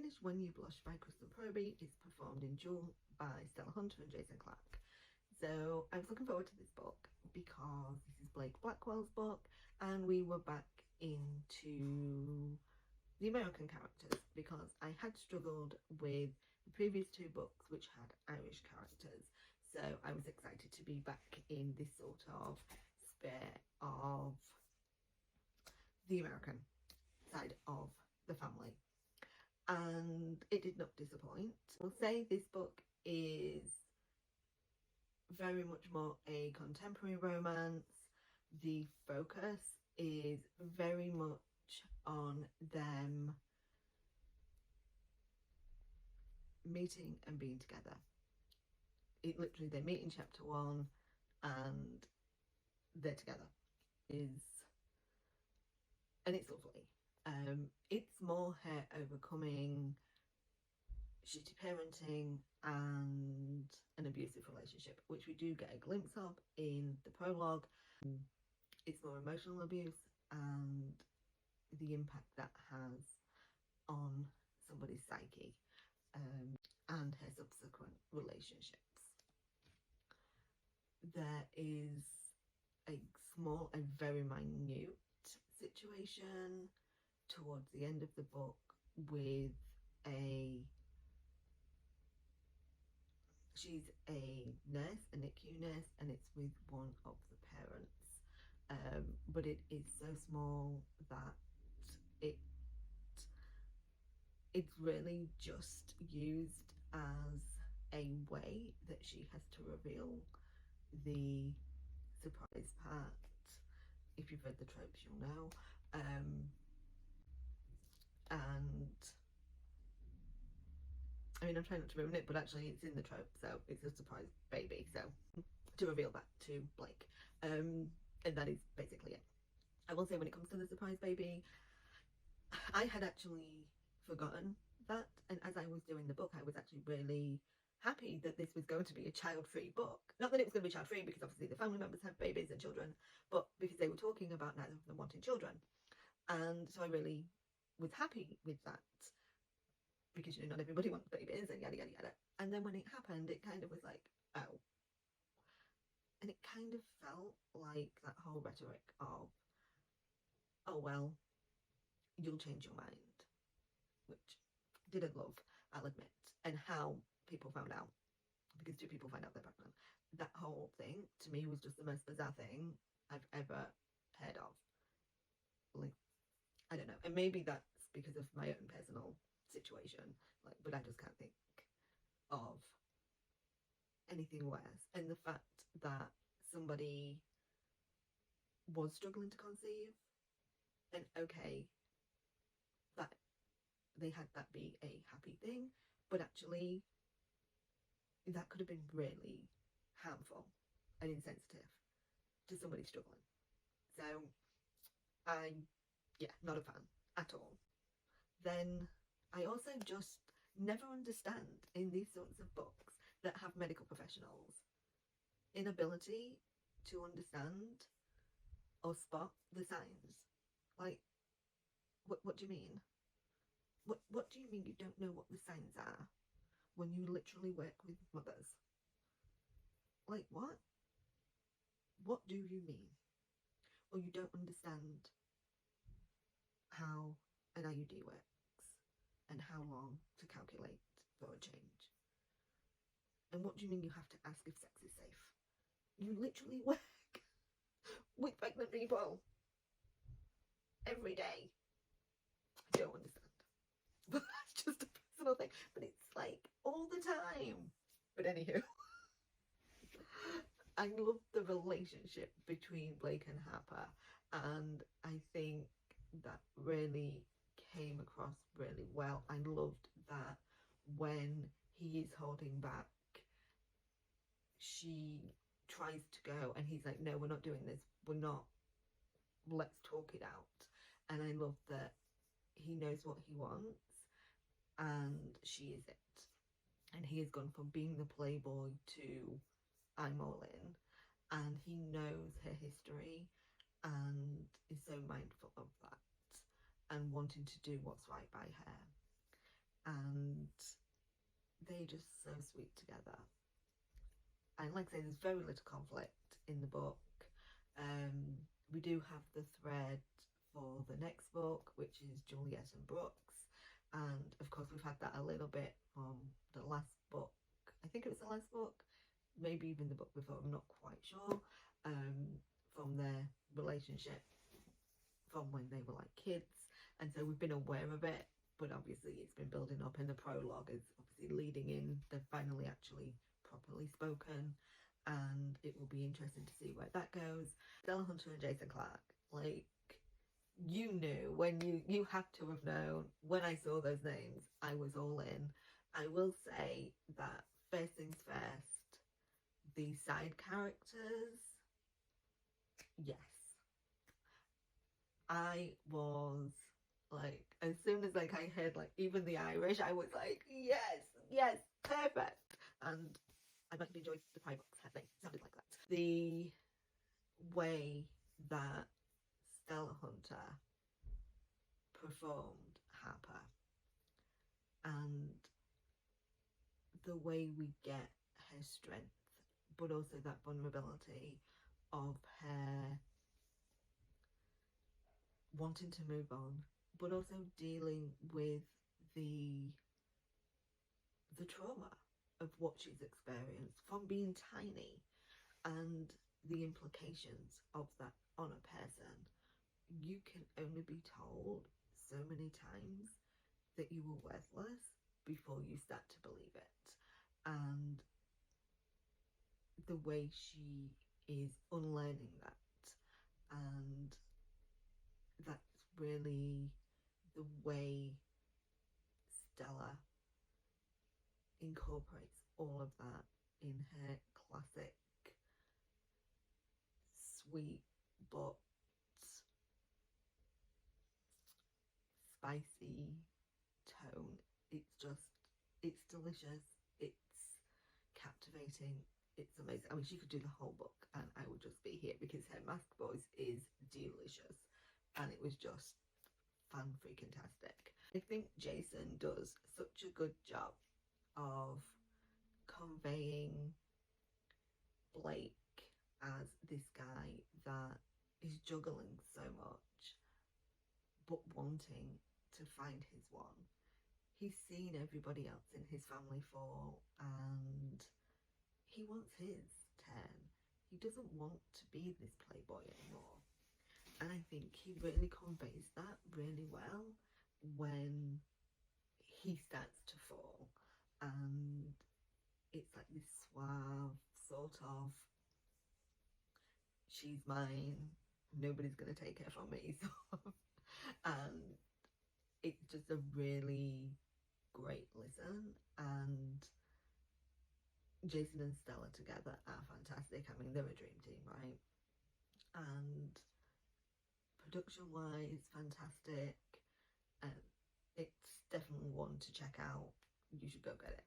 finished When You Blush by Kristen Proby. It's performed in dual by Stella and Jason Clarke. So I was looking forward to this book because this is Blake Blackwell's book, and we were back into the American characters because I had struggled with the previous two books which had Irish characters. So I was excited to be back in this sort of sphere of the American side of the family, and it did not disappoint. I'll say this book is very much more a contemporary romance. The focus is very much on them meeting and being together. It literally, they meet in chapter 1 and they're together. And it's lovely. It's more her overcoming shitty parenting and an abusive relationship, which we do get a glimpse of in the prologue. It's more emotional abuse and the impact that has on somebody's psyche, and her subsequent relationships. There is a very minute situation towards the end of the book with she's a nurse, a NICU nurse, and it's with one of the parents. But it is so small that it's really just used as a way that she has to reveal the surprise part. If you've read the tropes, you'll know. And I mean, I'm trying not to ruin it, but actually it's in the trope, so it's a surprise baby, so to reveal that to Blake. And that is basically it. I will say, when it comes to the surprise baby, I had actually forgotten that, and as I was doing the book, I was actually really happy that this was going to be a child-free book. Not that it was going to be child-free, because obviously the family members have babies and children, but because they were talking about neither of them wanting children. And so I really was happy with that, because, you know, not everybody wants babies and yada yada yada. And then when it happened, it kind of was like, oh. And it kind of felt like that whole rhetoric of, oh well, you'll change your mind, which I didn't love, I'll admit. And how people found out, because two people find out they're pregnant. That whole thing to me was just the most bizarre thing I've ever heard of. Like, I don't know, and maybe that's because of my own personal situation, like, but I just can't think of anything worse. And the fact that somebody was struggling to conceive, and okay, that they had that be a happy thing, but actually that could have been really harmful and insensitive to somebody struggling. So yeah, not a fan at all. Then I also just never understand in these sorts of books that have medical professionals inability to understand or spot the signs. Like, what do you mean? What do you mean you don't know what the signs are when you literally work with mothers? Like, what? What do you mean? Or you don't understand how an IUD works and how long to calculate for a change? And what do you mean you have to ask if sex is safe? You literally work with pregnant people every day. I don't understand. But that's just a personal thing. But it's like all the time. But anywho, I love the relationship between Blake and Harper, and I think that really came across really well. I loved that when he is holding back, she tries to go and he's like, no, we're not doing this, we're not, let's talk it out. And I love that he knows what he wants and she is it, and he has gone from being the playboy to I'm all in, and he knows her history and is so mindful of that and wanting to do what's right by her. they're just so sweet together. And like I say, there's very little conflict in the book. We do have the thread for the next book, which is Juliet and Brooks, and of course we've had that a little bit from the last book. I think it was the last book, maybe even the book before, I'm not quite sure, from their relationship from when they were like kids, and so we've been aware of it, but obviously it's been building up, and the prologue is obviously leading in. They've finally actually properly spoken, and it will be interesting to see where that goes. Stella Hunter and Jason Clarke, like, you knew when you had to have known when I saw those names, I was all in. I will say that first things first, the side characters, yes, I was like, as soon as like I heard like even the Irish, I was like, yes, perfect. And I might have enjoyed the Pride Box had they sounded like that. The way that Stella Hunter performed Harper, and the way we get her strength, but also that vulnerability of her wanting to move on, but also dealing with the trauma of what she's experienced from being tiny, and the implications of that on a person. You can only be told so many times that you were worthless before you start to believe it. And the way she is unlearning that, and that's really the way Stella incorporates all of that in her classic sweet but spicy tone. It's delicious, it's captivating, it's amazing. I mean, she could do the whole book and I would just be here, because her mask voice is delicious, and it was just fan freaking tastic. I think Jason does such a good job of conveying Blake as this guy that is juggling so much but wanting to find his one. He's seen everybody else in his family fall, and he wants his turn. He doesn't want to be this playboy anymore. And I think he really conveys that really well when he starts to fall. And it's like this suave sort of, she's mine, nobody's going to take her from me sort of. And it's just a really great listen, and Jason and Stella together are fantastic. I mean, they're a dream team, right? And production wise, fantastic. It's definitely one to check out. You should go get it.